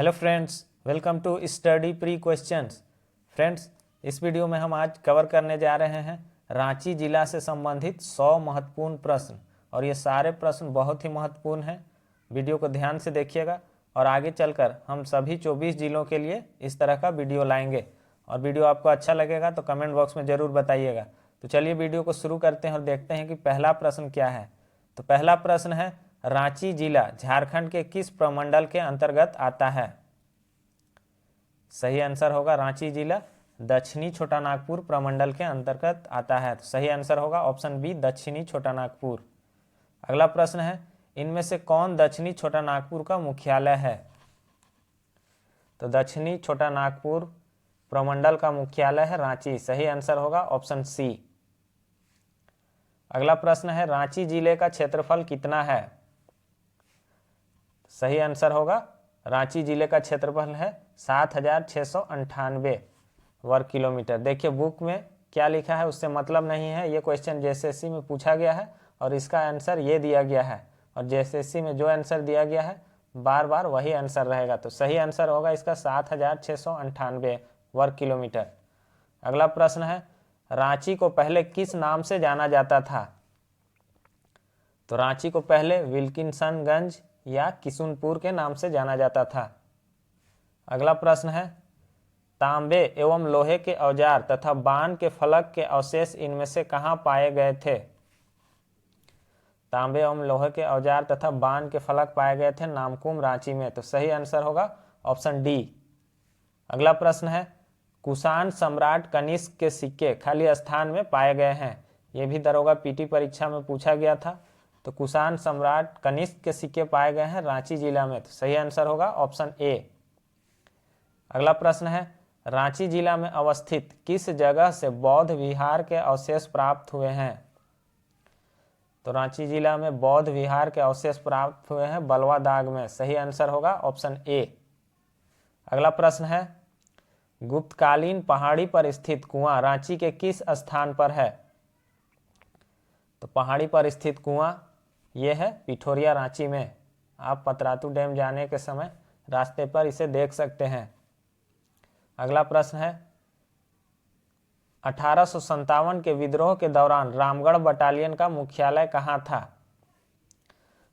Hello friends, welcome to study pre questions. Friends, इस video में हम आज कवर करने जा रहे हैं रांची जिला से संबंधित 100 महत्वपूर्ण प्रश्न। और ये सारे प्रश्न बहुत ही महत्वपूर्ण हैं। वीडियो को ध्यान से देखिएगा और आगे चलकर हम सभी 24 जिलों के लिए इस तरह का वीडियो लाएंगे। और वीडियो आपको अच्छा लगेगा तो कमेंट बॉक्स में ज़रूर बताइएगा। तो चलिए वीडियो को शुरू करते हैं और देखते हैं कि पहला प्रश्न क्या है। तो पहला प्रश्न है, रांची जिला झारखंड के किस प्रमंडल के अंतर्गत आता है? सही आंसर होगा रांची जिला दक्षिणी छोटा नागपुर प्रमंडल के अंतर्गत आता है। तो सही आंसर होगा ऑप्शन बी, दक्षिणी छोटा नागपुर। अगला प्रश्न है, इनमें से कौन दक्षिणी छोटा नागपुर का मुख्यालय है? तो दक्षिणी छोटा नागपुर प्रमंडल का मुख्यालय है रांची। सही आंसर होगा ऑप्शन सी। अगला प्रश्न है, रांची जिले का क्षेत्रफल कितना है? सही आंसर होगा रांची जिले का क्षेत्रफल है 7,698 वर्ग किलोमीटर। देखिए बुक में क्या लिखा है उससे मतलब नहीं है। ये क्वेश्चन जेएसएससी में पूछा गया है और इसका आंसर ये दिया गया है। और जेएसएससी में जो आंसर दिया गया है बार बार वही आंसर रहेगा। तो सही आंसर होगा इसका 7,698 वर्ग किलोमीटर। अगला प्रश्न है, रांची को पहले किस नाम से जाना जाता था? तो रांची को पहले विल्किंसनगंज या किशुनपुर के नाम से जाना जाता था। अगला प्रश्न है, तांबे एवं लोहे के औजार तथा बाण के फलक के अवशेष इनमें से कहाँ पाए गए थे? तांबे एवं लोहे के औजार तथा बाण के फलक पाए गए थे नामकुम रांची में। तो सही आंसर होगा ऑप्शन डी। अगला प्रश्न है, कुषाण सम्राट कनिष्क के सिक्के खाली स्थान में पाए गए हैं। यह भी दरोगा पीटी परीक्षा में पूछा गया था। तो कुषाण सम्राट कनिष्क के सिक्के पाए गए हैं रांची जिला में। तो सही आंसर होगा ऑप्शन ए। अगला प्रश्न है, रांची जिला में अवस्थित किस जगह से बौद्ध विहार के अवशेष प्राप्त हुए हैं? तो रांची जिला में बौद्ध विहार के अवशेष प्राप्त हुए हैं बलवा दाग में। सही आंसर होगा ऑप्शन ए। अगला प्रश्न है, गुप्तकालीन पहाड़ी पर स्थित कुआं रांची के किस स्थान पर है? तो पहाड़ी पर स्थित कुआं यह है पिठोरिया रांची में। आप पतरातू डैम जाने के समय रास्ते पर इसे देख सकते हैं। अगला प्रश्न है, 1857 के विद्रोह के दौरान रामगढ़ बटालियन का मुख्यालय कहाँ था?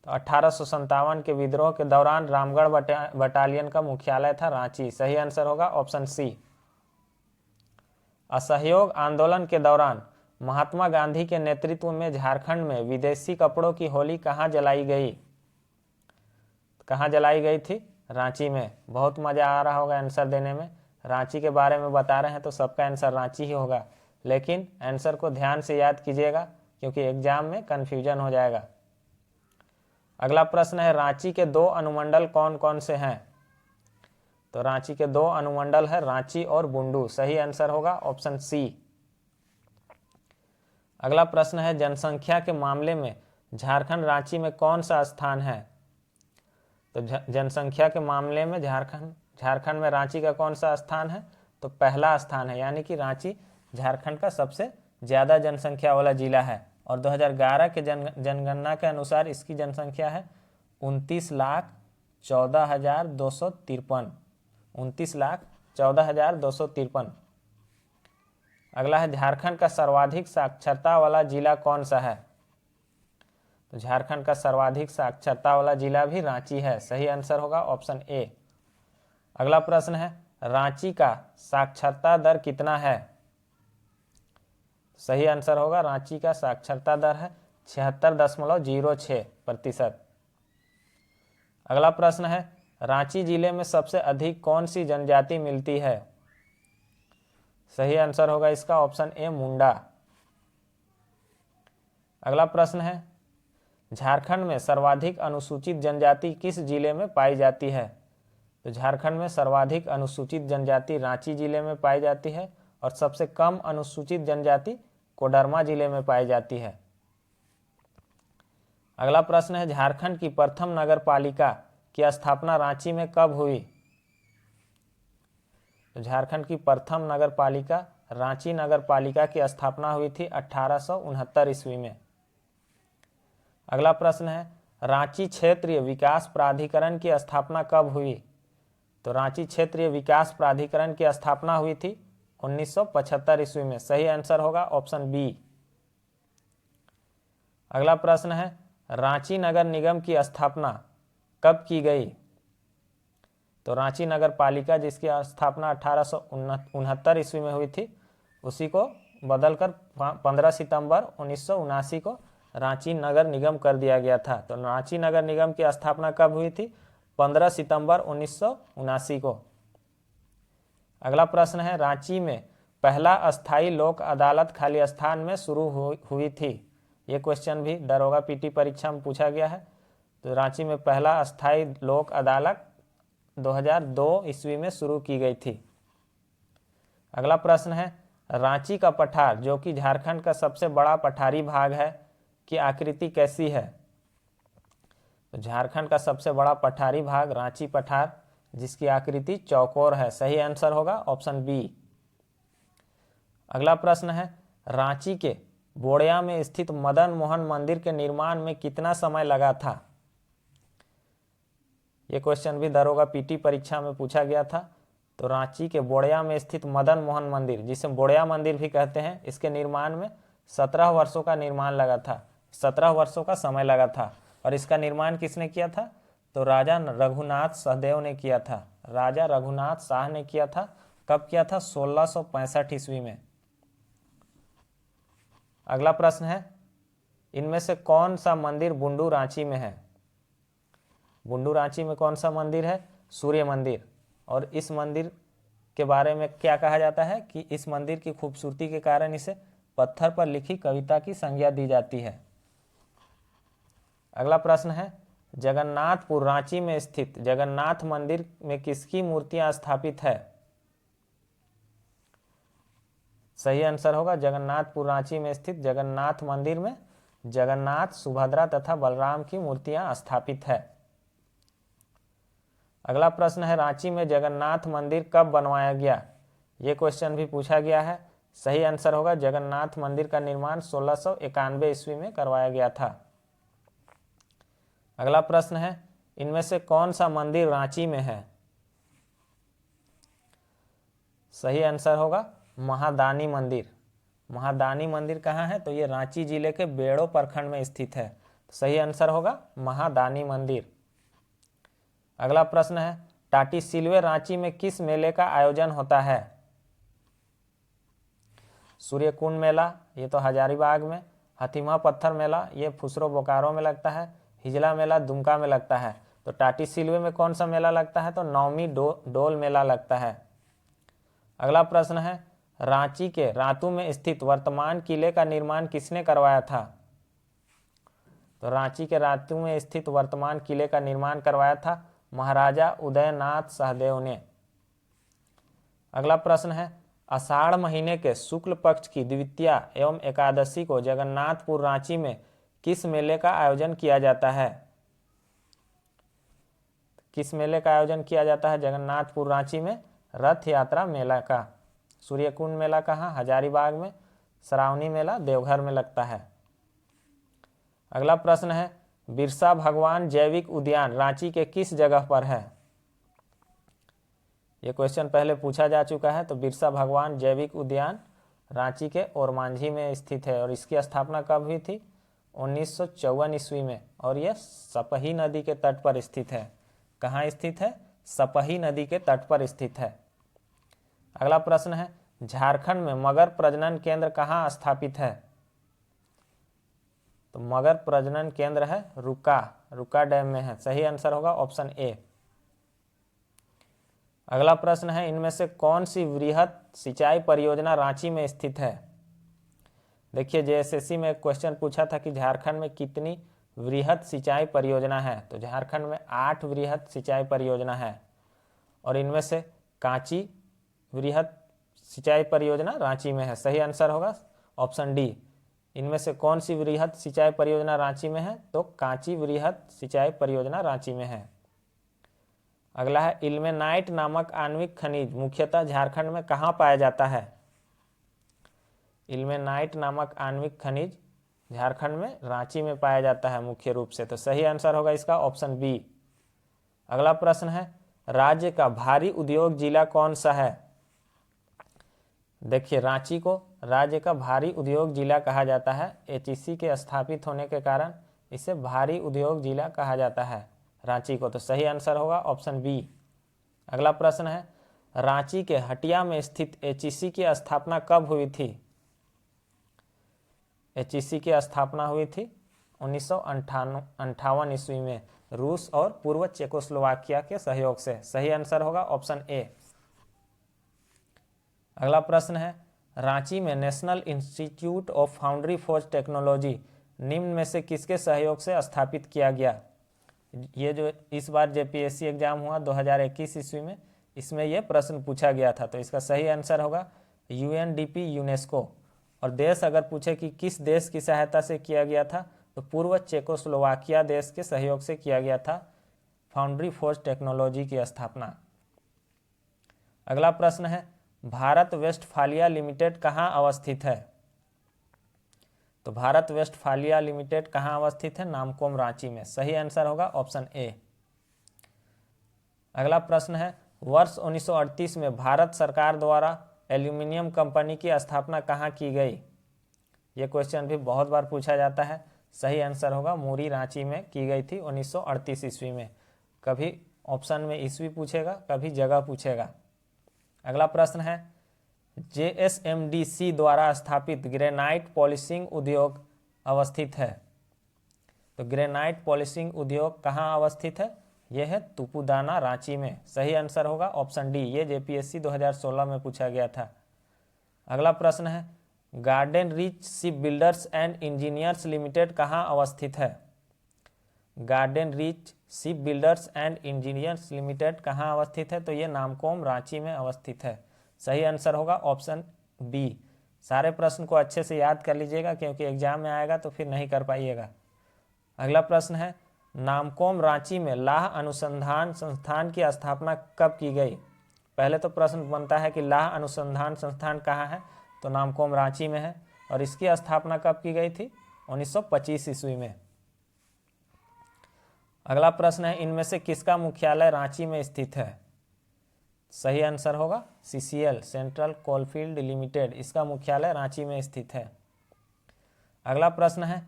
तो 1857 के विद्रोह के दौरान रामगढ़ बटालियन का मुख्यालय था रांची। सही आंसर होगा ऑप्शन सी। असहयोग आंदोलन के दौरान महात्मा गांधी के नेतृत्व में झारखंड में विदेशी कपड़ों की होली कहाँ जलाई गई? कहाँ जलाई गई थी? रांची में। बहुत मजा आ रहा होगा आंसर देने में। रांची के बारे में बता रहे हैं तो सबका आंसर रांची ही होगा, लेकिन आंसर को ध्यान से याद कीजिएगा क्योंकि एग्जाम में कंफ्यूजन हो जाएगा। अगला प्रश्न है, रांची के 2 अनुमंडल कौन कौन से हैं? तो रांची के 2 अनुमंडल है रांची और बुंडू। सही आंसर होगा ऑप्शन सी। अगला प्रश्न है, जनसंख्या के मामले में झारखंड रांची में कौन सा स्थान है? तो जनसंख्या के मामले में झारखंड में रांची का कौन सा स्थान है? तो पहला स्थान है, यानी कि रांची झारखंड का सबसे ज़्यादा जनसंख्या वाला जिला है। और 2011 के जनगणना के अनुसार इसकी जनसंख्या है 29,14,253। 29,14,253। अगला है, झारखंड का सर्वाधिक साक्षरता वाला जिला कौन सा है? तो झारखंड का सर्वाधिक साक्षरता वाला जिला भी रांची है। सही आंसर होगा ऑप्शन ए। अगला प्रश्न है, रांची का साक्षरता दर कितना है? सही आंसर होगा रांची का साक्षरता दर है 76.06%। अगला प्रश्न है, रांची जिले में सबसे अधिक कौन सी जनजाति मिलती है? सही आंसर होगा इसका ऑप्शन ए, मुंडा। अगला प्रश्न है, झारखंड में सर्वाधिक अनुसूचित जनजाति किस जिले में पाई जाती है? तो झारखंड में सर्वाधिक अनुसूचित जनजाति रांची जिले में पाई जाती है और सबसे कम अनुसूचित जनजाति कोडरमा जिले में पाई जाती है। अगला प्रश्न है, झारखंड की प्रथम नगर पालिका की स्थापना रांची में कब हुई? तो झारखंड की प्रथम नगर पालिका रांची नगर पालिका की स्थापना हुई थी 1869 ईस्वी में। अगला प्रश्न है, रांची क्षेत्रीय विकास प्राधिकरण की स्थापना कब हुई? तो रांची क्षेत्रीय विकास प्राधिकरण की स्थापना हुई थी 1975 ईस्वी में। सही आंसर होगा ऑप्शन बी। अगला प्रश्न है, रांची नगर निगम की स्थापना कब की गई? तो रांची नगर पालिका जिसकी स्थापना 1869 ईस्वी में हुई थी, उसी को बदलकर 15 सितंबर 1979 को रांची नगर निगम कर दिया गया था। तो रांची नगर निगम की स्थापना कब हुई थी? 15 सितंबर 1979 को। अगला प्रश्न है, रांची में पहला अस्थाई लोक अदालत खाली स्थान में शुरू हुई थी। ये क्वेश्चन भी दरोगा पीटी परीक्षा में पूछा गया है। तो रांची में पहला अस्थाई लोक अदालत 2002 ईस्वी में शुरू की गई थी। अगला प्रश्न है, रांची का पठार जो कि झारखंड का सबसे बड़ा पठारी भाग है की आकृति कैसी है? तो झारखंड का सबसे बड़ा पठारी भाग रांची पठार जिसकी आकृति चौकोर है। सही आंसर होगा ऑप्शन बी। अगला प्रश्न है, रांची के बोड़िया में स्थित मदन मोहन मंदिर के निर्माण में कितना समय लगा था? ये क्वेश्चन भी दरोगा पीटी परीक्षा में पूछा गया था। तो रांची के बोड़िया में स्थित मदन मोहन मंदिर, जिसे बोड़िया मंदिर भी कहते हैं, इसके निर्माण में 17 वर्षों का निर्माण लगा था, 17 वर्षों का समय लगा था। और इसका निर्माण किसने किया था? तो राजा रघुनाथ सहदेव ने किया था। राजा रघुनाथ शाह ने किया था। कब किया था? 1665 ईस्वी में। अगला प्रश्न है, इनमें से कौन सा मंदिर बुंडू रांची में है? बुंडू रांची में कौन सा मंदिर है? सूर्य मंदिर। और इस मंदिर के बारे में क्या कहा जाता है कि इस मंदिर की खूबसूरती के कारण इसे पत्थर पर लिखी कविता की संज्ञा दी जाती है। अगला प्रश्न है, जगन्नाथपुर रांची में स्थित जगन्नाथ मंदिर में किसकी मूर्तियां स्थापित है? सही आंसर होगा जगन्नाथपुर रांची में स्थित जगन्नाथ मंदिर में जगन्नाथ, सुभद्रा तथा बलराम की मूर्तियां स्थापित है। अगला प्रश्न है, रांची में जगन्नाथ मंदिर कब बनवाया गया? ये क्वेश्चन भी पूछा गया है। सही आंसर होगा जगन्नाथ मंदिर का निर्माण 1691 ईस्वी में करवाया गया था। अगला प्रश्न है, इनमें से कौन सा मंदिर रांची में है? सही आंसर होगा महादानी मंदिर। महादानी मंदिर कहाँ है? तो ये रांची जिले के बेड़ो प्रखंड में स्थित है। सही आंसर होगा महादानी मंदिर। अगला प्रश्न है, टाटी सिल्वे रांची में किस मेले का आयोजन होता है? सूर्यकुंड मेला, ये तो हजारीबाग में। हथीमा पत्थर मेला, ये फुसरो बोकारो में लगता है। हिजला मेला दुमका में लगता है। तो टाटी सिल्वे में कौन सा मेला लगता है? तो नवमी डोल मेला लगता है। अगला प्रश्न है, रांची के रातू में स्थित वर्तमान किले का निर्माण किसने करवाया था? तो रांची के रातू में स्थित वर्तमान किले का निर्माण करवाया था महाराजा उदयनाथ सहदेव ने। अगला प्रश्न है, आषाढ़ महीने के शुक्ल पक्ष की द्वितीया एवं एकादशी को जगन्नाथपुर रांची में किस मेले का आयोजन किया जाता है? किस मेले का आयोजन किया जाता है जगन्नाथपुर रांची में? रथ यात्रा मेला का। सूर्यकुंड मेला कहाँ? हजारीबाग में। श्रावणी मेला देवघर में लगता है। अगला प्रश्न है, बिरसा भगवान जैविक उद्यान रांची के किस जगह पर है? यह क्वेश्चन पहले पूछा जा चुका है। तो बिरसा भगवान जैविक उद्यान रांची के ओरमांझी में स्थित है। और इसकी स्थापना कब हुई थी? 1954 ईस्वी में। और यह सपही नदी के तट पर स्थित है। कहाँ स्थित है? सपही नदी के तट पर स्थित है। अगला प्रश्न है, झारखंड में मगर प्रजनन केंद्र कहाँ स्थापित है? तो मगर प्रजनन केंद्र है रुका डैम में है। सही आंसर होगा ऑप्शन ए। अगला प्रश्न है, इनमें से कौन सी वृहद सिंचाई परियोजना रांची में स्थित है? देखिए, जेएसएससी में एक क्वेश्चन पूछा था कि झारखंड में कितनी वृहद सिंचाई परियोजना है। तो झारखंड में 8 वृहद सिंचाई परियोजना है। और इनमें से कांची वृहद सिंचाई परियोजना रांची में है। सही आंसर होगा ऑप्शन डी। इनमें से कौन सी वृहद सिंचाई परियोजना रांची में है? तो कांची वृहद सिंचाई परियोजना रांची में है। अगला है, इल्मेनाइट नामक आणविक खनिज मुख्यतः झारखंड में कहाँ पाया जाता है? इल्मेनाइट नामक आणविक खनिज झारखंड में रांची में पाया जाता है मुख्य रूप से। तो सही आंसर होगा इसका ऑप्शन बी। अगला प्रश्न है, राज्य का भारी उद्योग जिला कौन सा है? देखिए, रांची को राज्य का भारी उद्योग जिला कहा जाता है। एचईसी के स्थापित होने के कारण इसे भारी उद्योग जिला कहा जाता है रांची को। तो सही आंसर होगा ऑप्शन बी। अगला प्रश्न है, रांची के हटिया में स्थित एचईसी की स्थापना कब हुई थी? एचईसी की स्थापना हुई थी 1958 ईस्वी में रूस और पूर्व चेकोस्लोवाकिया के सहयोग से। सही आंसर होगा ऑप्शन ए। अगला प्रश्न है, रांची में national institute of foundry forge technology निम्न में से किसके सहयोग से स्थापित किया गया? ये जो इस बार जेपीएससी एग्जाम हुआ 2021 ईस्वी में, इसमें यह प्रश्न पूछा गया था। तो इसका सही आंसर होगा यूएनडीपी यूनेस्को। और देश अगर पूछे कि किस देश की सहायता से किया गया था, तो पूर्व चेकोस्लोवाकिया देश के सहयोग से किया गया था फाउंड्री फोर्ज टेक्नोलॉजी की स्थापना। अगला प्रश्न है, भारत वेस्टफालिया लिमिटेड कहाँ अवस्थित है? तो भारत वेस्टफालिया लिमिटेड कहाँ अवस्थित है? नामकोम, रांची में। सही आंसर होगा ऑप्शन ए। अगला प्रश्न है, वर्ष 1938 में भारत सरकार द्वारा एल्यूमिनियम कंपनी की स्थापना कहाँ की गई? ये क्वेश्चन भी बहुत बार पूछा जाता है। सही आंसर होगा मुरी, रांची में की गई थी 1938 ईस्वी में। कभी ऑप्शन में ईस्वी पूछेगा, कभी जगह पूछेगा। अगला प्रश्न है, जेएसएमडीसी द्वारा स्थापित ग्रेनाइट पॉलिशिंग उद्योग अवस्थित है। तो ग्रेनाइट पॉलिशिंग उद्योग कहाँ अवस्थित है? यह है तुपुदाना, रांची में। सही आंसर होगा ऑप्शन डी। ये जेपीएससी 2016 में पूछा गया था। अगला प्रश्न है, garden reach ship builders and engineers limited कहाँ अवस्थित है? Garden reach ship builders and engineers limited कहाँ अवस्थित है? तो ये नामकोम, रांची में अवस्थित है। सही आंसर होगा ऑप्शन बी। सारे प्रश्न को अच्छे से याद कर लीजिएगा, क्योंकि एग्जाम में आएगा तो फिर नहीं कर पाइएगा। अगला प्रश्न है, नामकोम, रांची में लाह अनुसंधान संस्थान की स्थापना कब की गई? पहले तो प्रश्न बनता है कि लाह अनुसंधान संस्थान कहाँ है? तो नामकोम, रांची में है। और इसकी स्थापना कब की गई थी? 1925 ईस्वी में। अगला प्रश्न है, इनमें से किसका मुख्यालय रांची में स्थित है? सही आंसर होगा सीसीएल, सेंट्रल कोलफील्ड लिमिटेड। इसका मुख्यालय रांची में स्थित है। अगला प्रश्न है,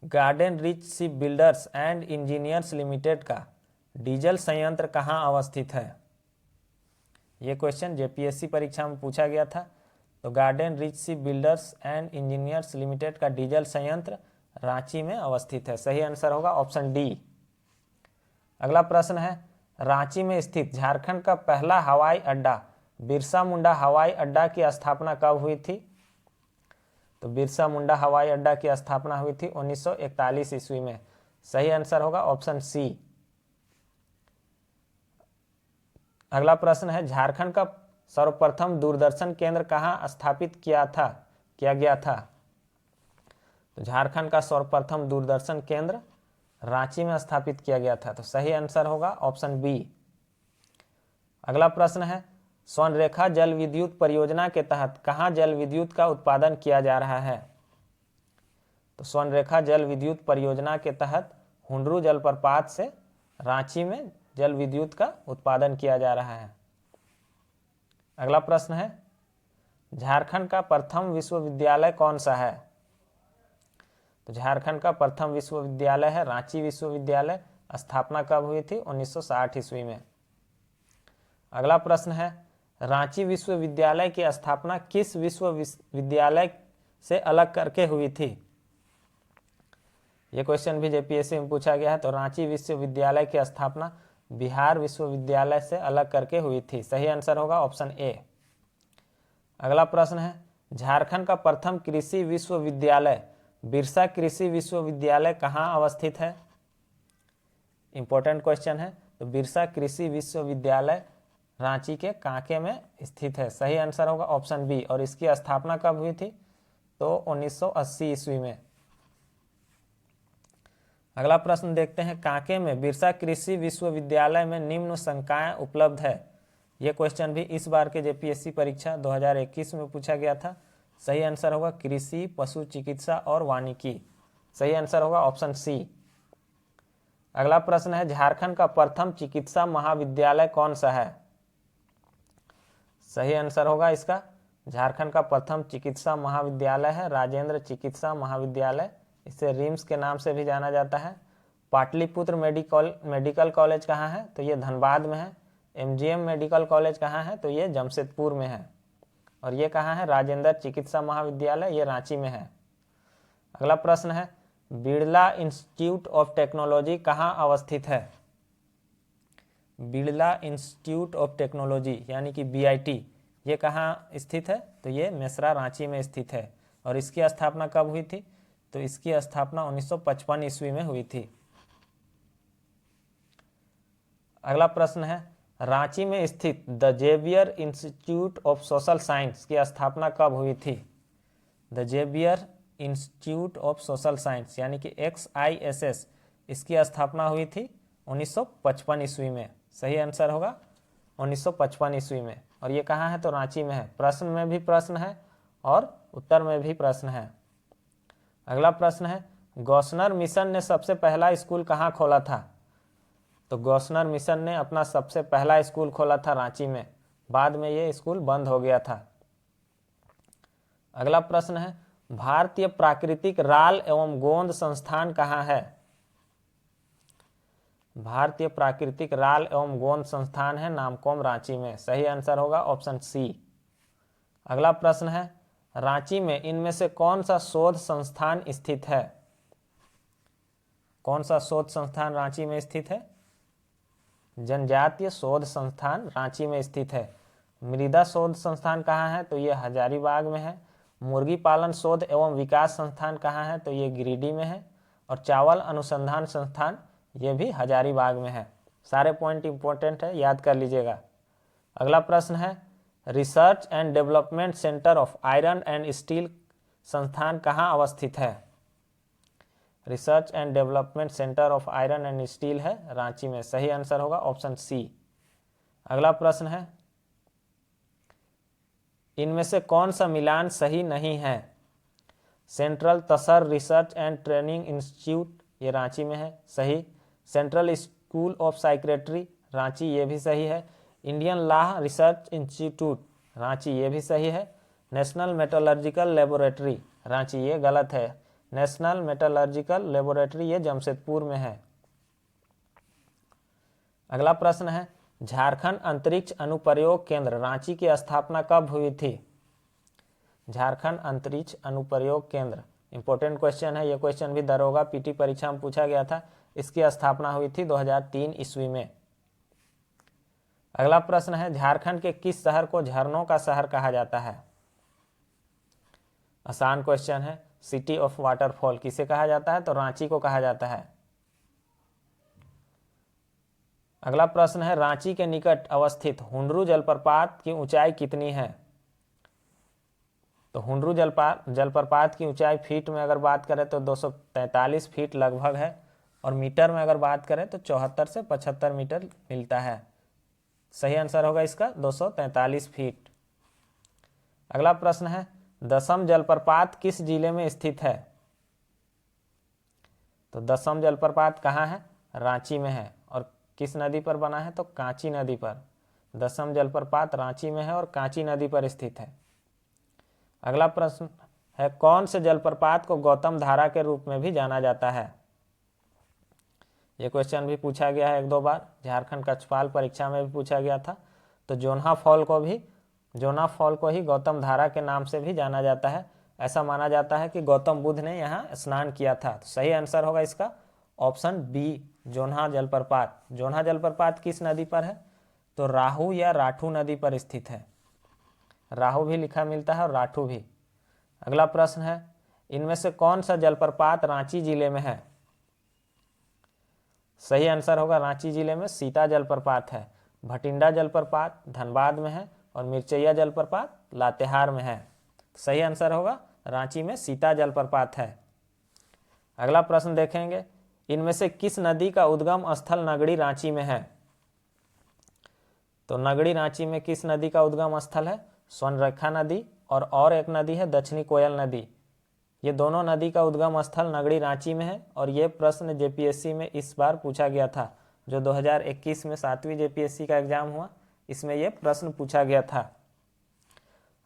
garden reach ship builders and engineers limited का डीजल संयंत्र कहाँ अवस्थित है? ये क्वेश्चन जेपीएससी परीक्षा में पूछा गया था। तो garden reach ship builders and engineers limited का डीजल संयंत्र रांची में अवस्थित है। सही आंसर होगा ऑप्शन डी। अगला प्रश्न है, रांची में स्थित झारखंड का पहला हवाई अड्डा बिरसा मुंडा हवाई अड्डा की स्थापना कब हुई थी? तो बिरसा मुंडा हवाई अड्डा की स्थापना हुई थी 1941 ईस्वी में। सही आंसर होगा ऑप्शन सी। अगला प्रश्न है, झारखंड का सर्वप्रथम दूरदर्शन केंद्र कहाँ स्थापित किया गया था? तो झारखंड का सर्वप्रथम दूरदर्शन केंद्र रांची में स्थापित किया गया था। तो सही आंसर होगा ऑप्शन बी। अगला प्रश्न है, स्वर्णरेखा जल विद्युत परियोजना के तहत कहाँ जल विद्युत का उत्पादन किया जा रहा है? तो स्वर्णरेखा जल विद्युत परियोजना के तहत हुंडरू जलप्रपात से रांची में जल विद्युत का उत्पादन किया जा रहा है। अगला प्रश्न है, झारखंड का प्रथम विश्वविद्यालय कौन सा है? तो झारखंड का प्रथम विश्वविद्यालय है रांची विश्वविद्यालय। स्थापना कब हुई थी? 1960 ईस्वी में। अगला प्रश्न है, रांची विश्वविद्यालय की स्थापना किस विश्वविद्यालय से अलग करके हुई थी? यह क्वेश्चन भी जेपीएससी में पूछा गया है। तो रांची विश्वविद्यालय की स्थापना बिहार विश्वविद्यालय से अलग करके हुई थी। सही आंसर होगा ऑप्शन ए। अगला प्रश्न है, झारखंड का प्रथम कृषि विश्वविद्यालय बिरसा कृषि विश्वविद्यालय कहाँ अवस्थित है? इंपॉर्टेंट क्वेश्चन है। तो बिरसा कृषि विश्वविद्यालय रांची के कांके में स्थित है। सही आंसर होगा ऑप्शन बी। और इसकी स्थापना कब हुई थी? तो 1980 ईस्वी में। अगला प्रश्न देखते हैं, कांके में बिरसा कृषि विश्वविद्यालय में निम्न संकाय उपलब्ध है। यह क्वेश्चन भी इस बार के जेपीएससी परीक्षा 2021 में पूछा गया था। सही आंसर होगा कृषि, पशु चिकित्सा और वानिकी। सही आंसर होगा ऑप्शन सी। अगला प्रश्न है झारखंड का प्रथम चिकित्सा महाविद्यालय कौन सा है? सही आंसर होगा इसका झारखंड का प्रथम चिकित्सा महाविद्यालय है राजेंद्र चिकित्सा महाविद्यालय, इसे रिम्स के नाम से भी जाना जाता है। पाटलिपुत्र मेडिकल कॉलेज कहाँ है? तो ये धनबाद में है। एमजीएम मेडिकल कॉलेज कहाँ है? तो ये जमशेदपुर में है। और ये कहाँ है? राजेंद्र चिकित्सा महाविद्यालय, ये रांची में है। अगला प्रश्न है बिड़ला इंस्टीट्यूट ऑफ टेक्नोलॉजी कहाँ अवस्थित है? बिड़ला इंस्टीट्यूट ऑफ टेक्नोलॉजी यानी कि बीआईटी, ये कहाँ स्थित है? तो ये मेसरा रांची में स्थित है। और इसकी स्थापना कब हुई थी? तो इसकी स्थापना 1955 ईस्वी में हुई थी। अगला प्रश्न है रांची में स्थित the Xavier institute of social science की स्थापना कब हुई थी? The Xavier institute of social science यानी कि XISS, इसकी स्थापना हुई थी 1955 ईस्वी में। सही आंसर होगा 1955 ईस्वी में। और ये कहाँ है? तो रांची में है। प्रश्न में भी प्रश्न है और उत्तर में भी प्रश्न है। अगला प्रश्न है गौसनर मिशन ने सबसे पहला स्कूल कहाँ खोला था? तो गौसनर मिशन ने अपना सबसे पहला स्कूल खोला था रांची में, बाद में ये स्कूल बंद हो गया था। अगला प्रश्न है भारतीय प्राकृतिक राल एवं गोंद संस्थान कहाँ है? भारतीय प्राकृतिक राल एवं गोंद संस्थान है नामकोम रांची में। सही आंसर होगा ऑप्शन सी। अगला प्रश्न है रांची में इनमें से कौन सा शोध संस्थान स्थित है? कौन सा शोध संस्थान रांची में स्थित है? जनजातीय शोध संस्थान रांची में स्थित है। मृदा शोध संस्थान कहाँ है? तो ये हजारीबाग में है। मुर्गी पालन शोध एवं विकास संस्थान कहाँ है? तो ये गिरिडीह में है। और चावल अनुसंधान संस्थान ये भी हजारीबाग में है। सारे पॉइंट इंपॉर्टेंट है, याद कर लीजिएगा। अगला प्रश्न है research and development centre of iron and steel संस्थान कहाँ अवस्थित है? Research and development centre of iron and steel है रांची में। सही आंसर होगा ऑप्शन सी। अगला प्रश्न है इनमें से कौन सा मिलान सही नहीं है? Central tasar research and training institute, ये रांची में है, सही। Central school of psychiatry Ranchi, ये भी सही है। Indian law research institute Ranchi, ये भी सही है। नेशनल मेटलर्जिकल लेबोरेटरी रांची, ये गलत है। नेशनल मेटलर्जिकल लेबोरेटरी ये जमशेदपुर में है। अगला प्रश्न है झारखंड अंतरिक्ष अनुप्रयोग केंद्र रांची की स्थापना कब हुई थी? झारखंड अंतरिक्ष अनुप्रयोग केंद्र इंपॉर्टेंट क्वेश्चन है, ये क्वेश्चन भी दरोगा पीटी परीक्षा में पूछा गया था। इसकी स्थापना हुई थी 2003 ईस्वी में। अगला प्रश्न है झारखंड के किस शहर को झरनों का शहर कहा जाता है? आसान क्वेश्चन है। सिटी ऑफ वाटरफॉल किसे कहा जाता है? तो रांची को कहा जाता है। अगला प्रश्न है रांची के निकट अवस्थित हुंडरू जलप्रपात की ऊंचाई कितनी है? तो हुंडरू जलप्रपात की ऊंचाई फीट में अगर बात करें तो 243 फीट लगभग है। और मीटर में अगर बात करें तो 74 से 75 मीटर मिलता है। सही आंसर होगा इसका 243 फीट। अगला प्रश्न है दसम जलप्रपात किस जिले में स्थित है? तो दसम जलप्रपात कहाँ है? रांची में है। और किस नदी पर बना है? तो कांची नदी पर। दसम जलप्रपात रांची में है और कांची नदी पर स्थित है। अगला प्रश्न है कौन से जलप्रपात को गौतम धारा के रूप में भी जाना जाता है? ये क्वेश्चन भी पूछा गया है एक दो बार, झारखंड कक्षपाल परीक्षा में भी पूछा गया था। तो जोन्हा फॉल को ही गौतम धारा के नाम से भी जाना जाता है। ऐसा माना जाता है कि गौतम बुद्ध ने यहाँ स्नान किया था। तो सही आंसर होगा इसका ऑप्शन बी, जोन्हा जलप्रपात। जोन्हा जलप्रपात किस नदी पर है? तो राहू या राठू नदी पर स्थित है। राहू भी लिखा मिलता है और राठू भी। अगला प्रश्न है इनमें से कौन सा जलप्रपात रांची जिले में है? सही आंसर होगा रांची जिले में सीता जलप्रपात है। भटिंडा जलप्रपात धनबाद में है और मिर्चैया जलप्रपात लातेहार में है। सही आंसर होगा रांची में सीता जलप्रपात है। अगला प्रश्न देखेंगे इनमें से किस नदी का उद्गम स्थल नगड़ी रांची में है? तो नगड़ी रांची में किस नदी का उद्गम स्थल है? स्वर्णरेखा नदी और एक नदी है दक्षिणी कोयल नदी। ये दोनों नदी का उद्गम स्थल नगड़ी रांची में है और ये प्रश्न जेपीएससी में इस बार पूछा गया था। जो 2021 में 7वीं जेपीएससी का एग्जाम हुआ, इसमें यह प्रश्न पूछा गया था।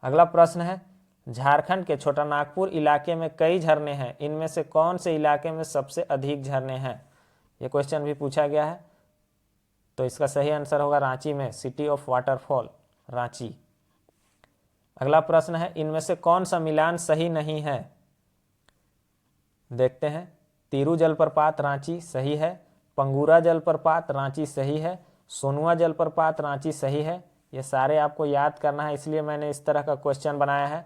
अगला प्रश्न है, झारखंड के छोटा नागपुर इलाके में कई झरने हैं, इनमें से कौन से इलाके में सबसे अधिक झरने हैं? ये क्वेश्चन भी पूछा गया है। तो इसका सही आंसर होगा रांची में, सिटी ऑफ वाटरफॉल रांची। अगला प्रश्न है, इनमें से कौन सा मिलान सही नहीं है? देखते हैं। तिरू जलप्रपात रांची सही है, पंगुरा जलप्रपात रांची सही है, सोनुआ जलप्रपात रांची सही है। ये सारे आपको याद करना है, इसलिए मैंने इस तरह का क्वेश्चन बनाया है।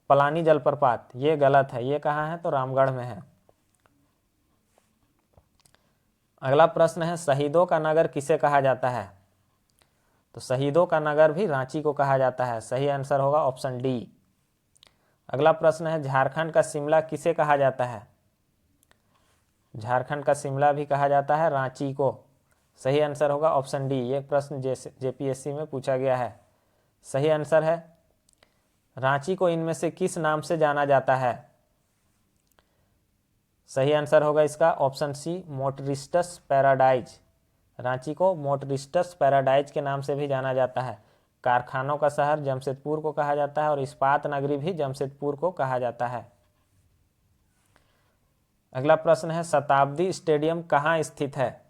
पलानी जलप्रपात ये गलत है, ये कहाँ है? तो रामगढ़ में है। अगला प्रश्न है, शहीदों का नगर किसे कहा जाता है? तो शहीदों का नगर भी रांची को कहा जाता है। सही आंसर होगा ऑप्शन डी। अगला प्रश्न है, झारखंड का शिमला किसे कहा जाता है? झारखंड का शिमला भी कहा जाता है रांची को। सही आंसर होगा ऑप्शन डी। ये प्रश्न जेपीएससी में पूछा गया है। सही आंसर है, रांची को इनमें से किस नाम से जाना जाता है? सही आंसर होगा इसका ऑप्शन सी, मोटरिस्टस पैराडाइज। रांची को मोटरिस्टस पैराडाइज के नाम से भी जाना जाता है। कारखानों का शहर जमशेदपुर को कहा जाता है और इस्पात नगरी भी जमशेदपुर को कहा जाता है। अगला प्रश्न है, शताब्दी स्टेडियम कहाँ स्थित है?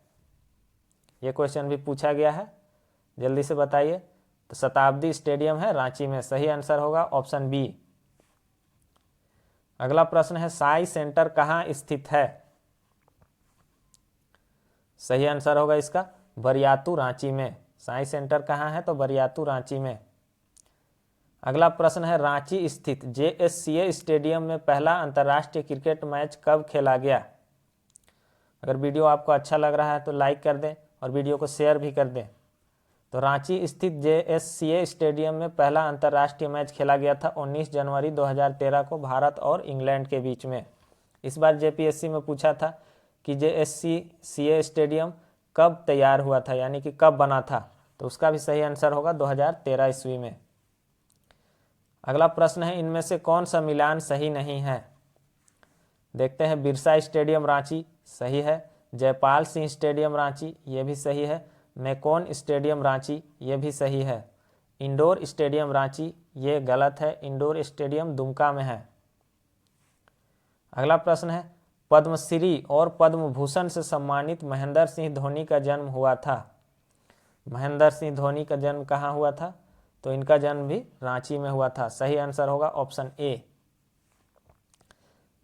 यह क्वेश्चन भी पूछा गया है, जल्दी से बताइए। तो शताब्दी स्टेडियम है रांची में। सही आंसर होगा ऑप्शन बी। अगला प्रश्न है, साई सेंटर कहाँ स्थित है? सही आंसर होगा इसका बरियातू रांची में। साई सेंटर कहाँ है? तो बरियातू रांची में। अगला प्रश्न है, रांची स्थित जेएससीए स्टेडियम में पहला अंतर्राष्ट्रीय क्रिकेट मैच कब खेला गया? अगर वीडियो आपको अच्छा लग रहा है तो लाइक कर दें और वीडियो को शेयर भी कर दें। तो रांची स्थित जेएससीए स्टेडियम में पहला अंतर्राष्ट्रीय मैच खेला गया था 19 जनवरी 2013 को भारत और इंग्लैंड के बीच में। इस बार जेपीएससी में पूछा था कि जेएससीए स्टेडियम कब तैयार हुआ था, यानी कि कब बना था। तो उसका भी सही आंसर होगा 2013 ईस्वी में। अगला प्रश्न है, इनमें से कौन सा मिलान सही नहीं है? देखते हैं। बिरसा स्टेडियम रांची सही है, जयपाल सिंह स्टेडियम रांची ये भी सही है, मैकॉन स्टेडियम रांची ये भी सही है, इंडोर स्टेडियम रांची ये गलत है, इंडोर स्टेडियम दुमका में है। अगला प्रश्न है, पद्मश्री और पद्म भूषण से सम्मानित महेंद्र सिंह धोनी का जन्म हुआ था। महेंद्र सिंह धोनी का जन्म कहाँ हुआ था? तो इनका जन्म भी रांची में हुआ था। सही आंसर होगा ऑप्शन ए।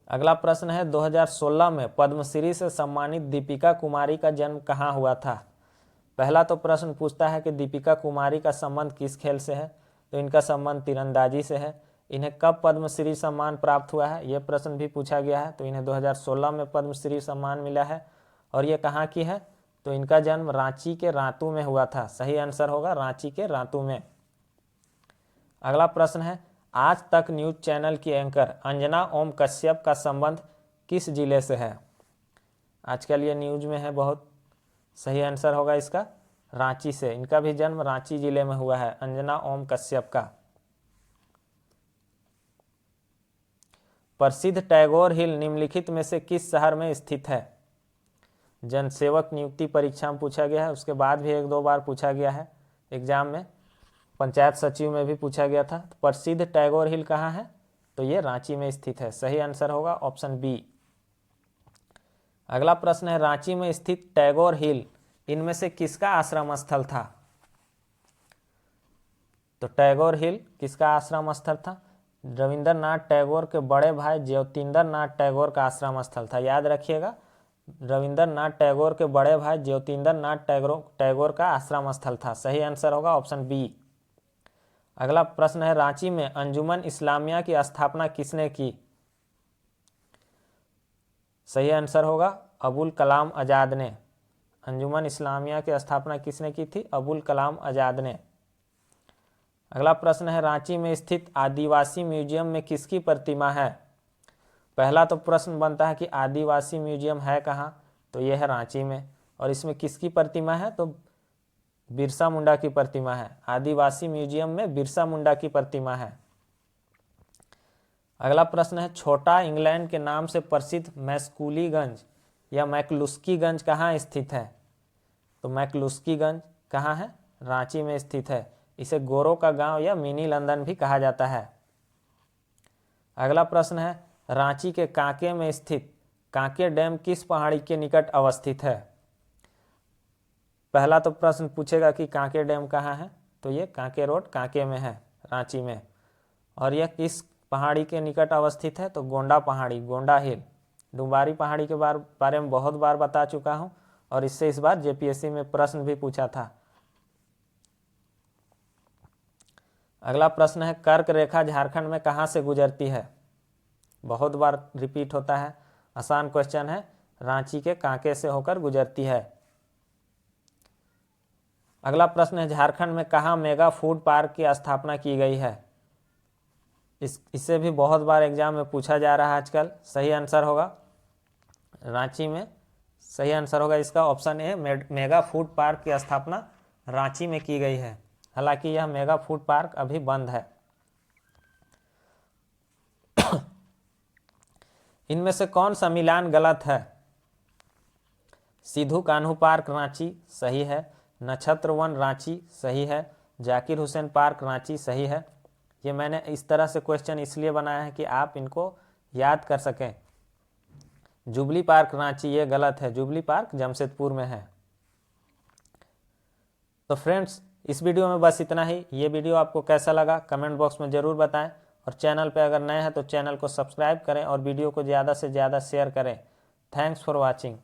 अगला प्रश्न है, 2016 में पद्मश्री से सम्मानित दीपिका कुमारी का जन्म कहाँ हुआ था? पहला तो प्रश्न पूछता है कि दीपिका कुमारी का संबंध किस खेल से है? तो इनका संबंध तीरंदाजी से है। इन्हें कब पद्मश्री सम्मान प्राप्त हुआ है, यह प्रश्न भी पूछा गया है। तो इन्हें 2016 में पद्मश्री सम्मान मिला है। और ये कहाँ की है? तो इनका जन्म रांची के रातू में हुआ था। सही आंसर होगा रांची के रातू में। अगला प्रश्न है, आज तक न्यूज चैनल की एंकर अंजना ओम कश्यप का संबंध किस जिले से है? आजकल ये न्यूज में है बहुत। सही आंसर होगा इसका रांची से। इनका भी जन्म रांची जिले में हुआ है, अंजना ओम कश्यप का। प्रसिद्ध टैगोर हिल निम्नलिखित में से किस शहर में स्थित है? जनसेवक नियुक्ति परीक्षा में पूछा गया है, उसके बाद भी 1-2 बार पूछा गया है एग्जाम में। पंचायत सचिव में भी पूछा गया था। तो प्रसिद्ध टैगोर हिल कहाँ है? तो ये रांची में स्थित है। सही आंसर होगा ऑप्शन बी। अगला प्रश्न है, रांची में स्थित टैगोर हिल इनमें से किसका आश्रम स्थल था? तो टैगोर हिल किसका आश्रम स्थल था? रविंद्रनाथ टैगोर के बड़े भाई ज्योतिंद्रनाथ टैगोर का आश्रम स्थल था। याद रखिएगा, रविंद्रनाथ टैगोर के बड़े भाई ज्योतिंद्रनाथ टैगोर का आश्रम स्थल था। सही आंसर होगा ऑप्शन बी। अगला प्रश्न है, रांची में अंजुमन इस्लामिया की स्थापना किसने की? सही आंसर होगा अबुल कलाम आज़ाद ने। अंजुमन इस्लामिया की स्थापना किसने की थी? अबुल कलाम आज़ाद ने। अगला प्रश्न है, रांची में स्थित आदिवासी म्यूजियम में किसकी प्रतिमा है? पहला तो प्रश्न बनता है कि आदिवासी म्यूजियम है कहाँ? तो यह है रांची में। और इसमें किसकी प्रतिमा है? तो बिरसा मुंडा की प्रतिमा है। आदिवासी म्यूजियम में बिरसा मुंडा की प्रतिमा है। अगला प्रश्न है, छोटा इंग्लैंड के नाम से प्रसिद्ध मैस्कुलीगंज या मैकलुस्कीगंज कहाँ स्थित है? तो मैकलुस्कीगंज कहाँ है? रांची में स्थित है। इसे गोरों का गांव या मिनी लंदन भी कहा जाता है। अगला प्रश्न है, रांची के कांके में स्थित कांके डैम किस पहाड़ी के निकट अवस्थित है? पहला तो प्रश्न पूछेगा कि कांके डैम कहाँ है, तो ये कांके रोड कांके में है, रांची में। और यह किस पहाड़ी के निकट अवस्थित है? तो गोंडा पहाड़ी, गोंडा हिल। डुम्बारी पहाड़ी के बारे में बहुत बार बता चुका हूँ और इससे इस बार जेपीएससी में प्रश्न भी पूछा था। अगला प्रश्न है, कर्क रेखा झारखंड में कहाँ से गुजरती है? बहुत बार रिपीट होता है, आसान क्वेश्चन है। रांची के कांके से होकर गुजरती है। अगला प्रश्न है, झारखंड में कहाँ मेगा फूड पार्क की स्थापना की गई है? इससे भी बहुत बार एग्जाम में पूछा जा रहा है आजकल। सही आंसर होगा रांची में। सही आंसर होगा इसका option A, mega food park की स्थापना रांची में की गई है। हालांकि यह मेगा फूड पार्क अभी बंद है। इनमें से कौन सा मिलान गलत है? सिद्धू कान्हू पार्क रांची सही है, नक्षत्र वन रांची सही है, जाकिर हुसैन पार्क रांची सही है। ये मैंने इस तरह से क्वेश्चन इसलिए बनाया है कि आप इनको याद कर सकें। जुबली पार्क रांची ये गलत है, जुबली पार्क जमशेदपुर में है। तो फ्रेंड्स, इस वीडियो में बस इतना ही। ये वीडियो आपको कैसा लगा कमेंट बॉक्स में ज़रूर बताएं और चैनल पे अगर नए हैं तो चैनल को सब्सक्राइब करें और वीडियो को ज़्यादा से ज़्यादा शेयर करें। Thanks for watching.